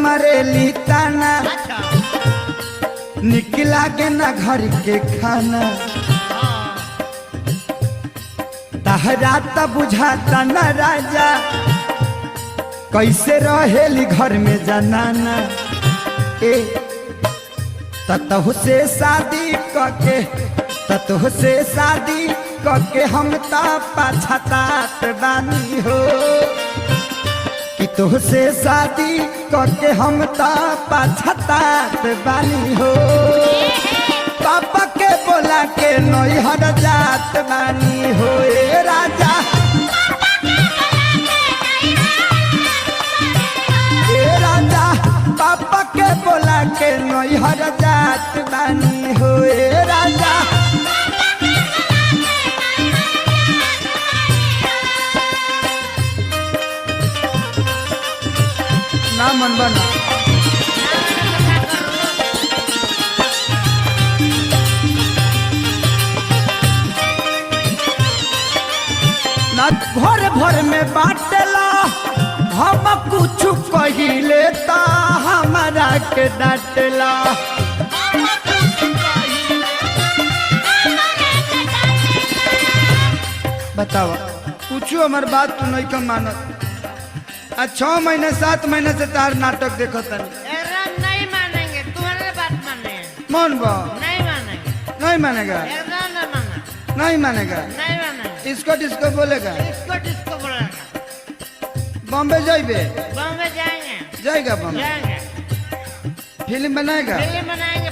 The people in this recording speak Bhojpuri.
मरेली ताना अच्छा निकला के ना घर के खाना तहरा त बुझाता न राजा कैसे रहेली घर में जनाना ए ततहु से शादी कके ततहु से शादी कके हम ता पछतात बानी हो कि तुहसे शादी करके हम ता पछतात बानी हो पापा के बोला के नैहर जात बानी हो ए राजा ए राजा पापा के बोला के नैहर जात बानी हो ए राजा ना मन बना ना भर भर में बाटला हम कुछ कहिले ता हमारा के डांटला बताओ कुछ हमार बात तू नहीं कम मानत आज 6 महीने 7 महीने से तार नाटक देखो तनी एकदम नहीं मानेंगे, तुम्हारे बात मानेंगे। मन बा नहीं मानेंगे, नहीं मानेगा एकदम नहीं मानेंगे, नहीं मानेगा नहीं मानेंगे। इसको डिस्को बोलेगा इसको डिस्को बोलेगा। बॉम्बे जाइबे बॉम्बे जाएंगे, जाएगा बॉम्बे जाएंगे, फिल्म बनाएगा फिल्म बनाएंगे।